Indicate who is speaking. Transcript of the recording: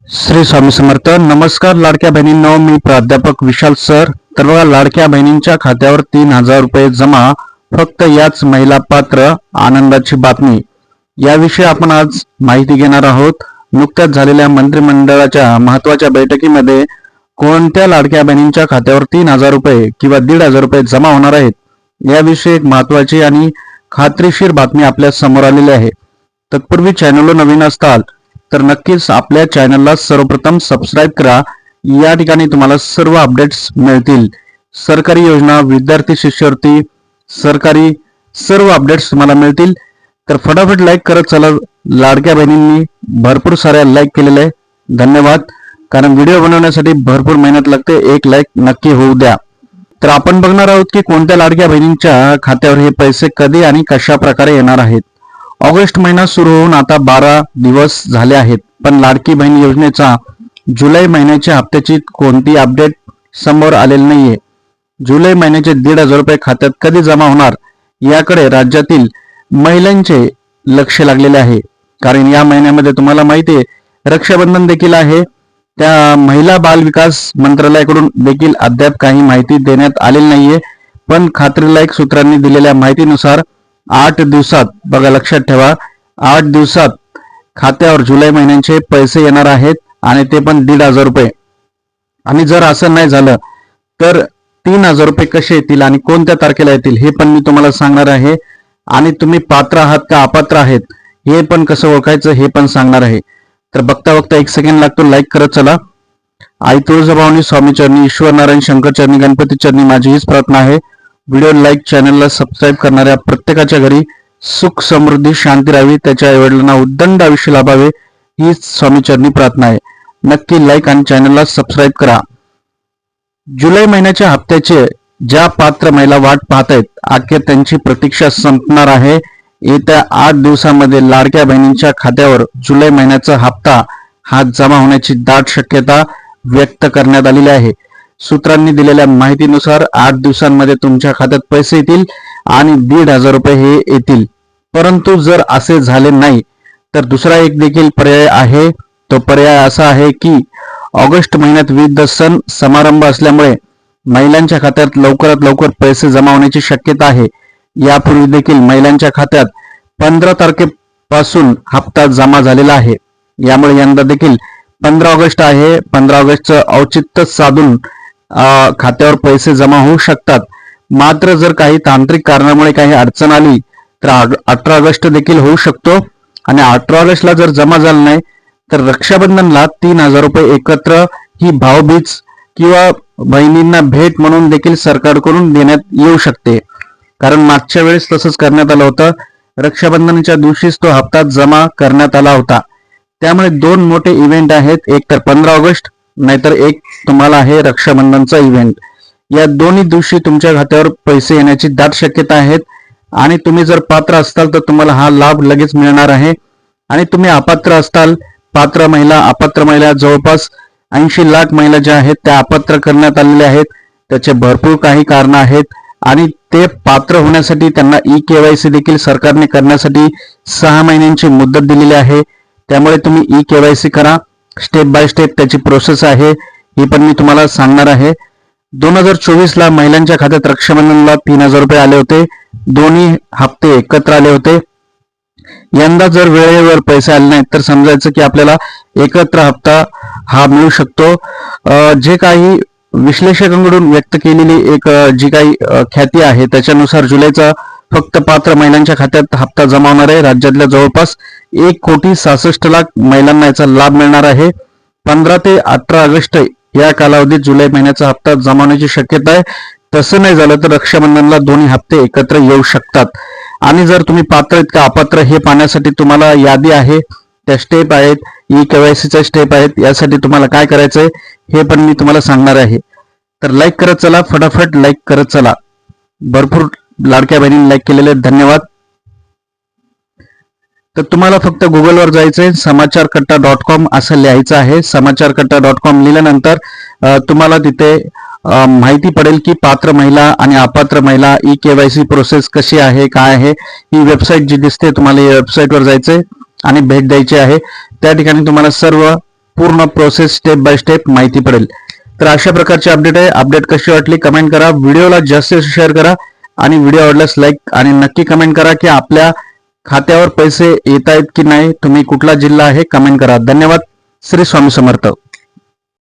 Speaker 1: श्री स्वामी समर्थ. नमस्कार लाडक्या बहिणींनो, मी प्राध्यापक विशाल सर. तर बघा, लाडक्या बहिणींच्या खात्यावर 3,000 रुपये जमा, फक्त याच महिला पात्र. आनंदाची बातमी. याविषयी आपण आज माहिती घेणार आहोत. नुकत्याच झालेल्या मंत्रिमंडळाच्या महत्वाच्या बैठकीमध्ये कोणत्या लाडक्या बहिणींच्या खात्यावर 3,000 रुपये किंवा 1,500 रुपये जमा होणार आहेत, याविषयी एक महत्वाची आणि खात्रीशीर बातमी आपल्या समोर आलेली आहे. तत्पूर्वी चॅनलला नवीन असताल तर नक्कीच आपल्या चॅनलला सर्वप्रथम सबस्क्राईब करा. या ठिकाणी तुम्हाला सर्व अपडेट्स मिळतील. सरकारी योजना, विद्यार्थी शिष्यवृत्ती, सरकारी सर्व अपडेट्स तुम्हाला मिळतील. तर फटाफट लाईक करत चला. लाडक्या बहिणींनी भरपूर साऱ्या लाईक केलेले आहे, धन्यवाद. कारण व्हिडिओ बनवण्यासाठी भरपूर मेहनत लागते. एक लाईक नक्की होऊ द्या. तर आपण बघणार आहोत की कोणत्या लाडक्या बहिणींच्या खात्यावर हे पैसे कधी आणि कशा प्रकारे येणार आहेत. ऑगस्ट महिना सुरू होऊन आता 12 दिवस झाले आहेत, पण लाडकी बहीण योजनेचा जुलै महिन्याच्या हप्त्याची कोणती अपडेट समोर आलेली नाहीये. जुलै महिन्याचे 1,500 रुपये खात्यात कधी जमा होणार याकडे राज्यातील महिलांचे लक्ष लागलेले आहे. कारण या महिन्यामध्ये तुम्हाला माहिती आहे रक्षाबंधन देखील आहे. त्या महिला बाल विकास मंत्रालयाकडून देखील अद्याप काही माहिती देण्यात आलेली नाहीये. पण खात्रीलायक सूत्रांनी दिलेल्या माहितीनुसार 8 दिवसात, बघा लक्षात ठेवा, 8 दिवसात खात्यावर जुलै महिन्याचे पैसे येणार आहेत आणि ते पण 1,500 रुपये. आणि जर असं नाही झालं तर 3,000 रुपये कसे येतील आणि कोणत्या तारखेला येतील हे पण मी तुम्हाला सांगणार आहे. आणि तुम्ही पात्र आहात का अपात्र आहेत हे पण कसं ओळखायचं हे पण सांगणार आहे. तर बघता बघता 1 सेकंड लागतो, लाईक करत चला. आई तुळजाभवानी, स्वामी चरणी, ईश्वर नारायण, शंकर चरणी, गणपती चरणी माझी हीच प्रार्थना आहे. व्हिडिओ लाईक, चॅनलला सबस्क्राईब करणाऱ्या प्रत्येकाच्या घरी सुख, समृद्धी, शांती राहावी, त्याच्या आईवडिलांना उदंड आयुष्य लाभावे हीच स्वामी चरणी प्रार्थना आहे. नक्की लाईक आणि चॅनलला सबस्क्राईब करा. जुलै महिन्याच्या हप्त्याचे ज्या पात्र महिला वाट पाहत आहेत, अखेर त्यांची प्रतीक्षा संपणार आहे. येत्या 8 दिवसांमध्ये लाडक्या बहिणींच्या खात्यावर जुलै महिन्याचा हप्ता हा जमा होण्याची दाट शक्यता व्यक्त करण्यात आलेली आहे. सूत्रांनी दिलेल्या माहितीनुसार 8 दिवसांमध्ये तुमच्या खात्यात पैसे येतील आणि 1,500 रुपये हे येतील. परंतु जर असे झाले नाही तर दुसरा एक देखील पर्याय आहे. तो पर्याय असा आहे की ऑगस्ट महिन्यात विविध सण समारंभ असल्यामुळे महिलांच्या खात्यात लवकरात लवकर पैसे जमा होण्याची शक्यता आहे. यापूर्वी देखील महिलांच्या खात्यात 15 तारखेपासून हप्ता जमा झालेला आहे. यामुळे यंदा देखील 15 ऑगस्ट आहे. 15 ऑगस्टचं औचित्य साधून खात्यावर पैसे जमा होऊ शकतात. मात्र जर काही तांत्रिक कारणामुळे काही अडचण आली तर 18 ऑगस्ट देखील होऊ शकतो. आणि 18 ऑगस्टला जर जमा झालं नाही तर रक्षाबंधनला 3,000 रुपये एकत्र ही भाऊबीज किंवा बहिणींना भेट म्हणून देखील सरकारकडून देण्यात येऊ शकते. कारण मागच्या वेळेस तसंच करण्यात आलं होतं. रक्षाबंधनाच्या दिवशीच तो हप्ता जमा करण्यात आला होता. त्यामुळे 2 मोठे इव्हेंट आहेत, एक तर 15 ऑगस्ट नाहीतर एक तुम्हाला आहे रक्षाबंधनचा इव्हेंट. या दोन्ही दिवशी तुमच्या खात्यावर पैसे येण्याची दाट शक्यता आहेत. आणि तुम्ही जर पात्र असताल तर तुम्हाला हा लाभ लगेच मिळणार आहे. आणि तुम्ही अपात्र असताल, पात्र महिला, अपात्र महिला जवळपास 80 लाख महिला ज्या आहेत त्या अपात्र करण्यात आलेल्या आहेत. त्याचे भरपूर काही कारण आहेत आणि ते पात्र होण्यासाठी त्यांना ई-केवायसी देखील सरकारने करण्यासाठी 6 महिन्यांची मुदत दिलेली आहे. त्यामुळे तुम्ही ई-केवायसी करा. स्टेप बाय स्टेप त्याची प्रोसेस आहे, ही पण मी तुम्हाला सांगणार आहे. 2024ला महिलांच्या खात्यात रक्षाबंधनला 3,000 रुपये आले होते. दोन्ही हप्ते एकत्र आले होते. यंदा जर वेळेवर पैसे आले नाहीत तर समजायचं की आपल्याला एकत्र हप्ता हा मिळू शकतो. जे काही विश्लेषकांकडून व्यक्त केलेली एक जी काही ख्याती आहे त्याच्यानुसार जुलैचा फक्त पात्र महिलांच्या खात्यात हप्ता जमा होणार आहे. राज्यातल्या जवळपास 1,66,00,000 महिलांना याचा लाभ मिळणार आहे. 15 ते 18 ऑगस्ट या कालावधीत जुलै महिन्याचा हप्ता जमा होण्याची शक्यता आहे. तसं नाही झालं तर रक्षाबंधनला दोन्ही हप्ते एकत्र येऊ शकतात. आणि जर तुम्ही पात्र आहेत का अपात्र हे पाहण्यासाठी तुम्हाला यादी आहे, त्या स्टेप आहेत, ई-केवायसीच्या स्टेप आहेत. यासाठी तुम्हाला काय करायचंय हे पण मी तुम्हाला सांगणार आहे. तर लाईक करत चला, फटाफट लाईक करत चला. भरपूर लाडक्या बहिणींनी लाईक केलेले, धन्यवाद. तर तुम्हाला फक्त गुगलवर जायचंय, समाचारकट्टा.com असं लिहायचं आहे. समाचारकट्टा.com लिहिल्यानंतर तुम्हाला तिथे माहिती पडेल की पात्र महिला आणि अपात्र महिला ई-केवायसी प्रोसेस कशी आहे, काय आहे. ही वेबसाईट जी दिसते तुम्हाला या वेबसाईटवर जायचंय आणि भेट द्यायची आहे. त्या ठिकाणी तुम्हाला सर्व पूर्ण प्रोसेस स्टेप बाय स्टेप माहिती पडेल. तर अशा प्रकारची अपडेट आहे. अपडेट कशी वाटली कमेंट करा, व्हिडिओला जास्तीत जास्त शेअर करा आणि व्हिडिओ आवडल्यास लाईक आणि नक्की कमेंट करा की आपल्या खात्यावर पैसे येत आहेत की नाही. तुम्ही कुठला जिल्हा आहे कमेंट करा. धन्यवाद. श्री स्वामी समर्थ.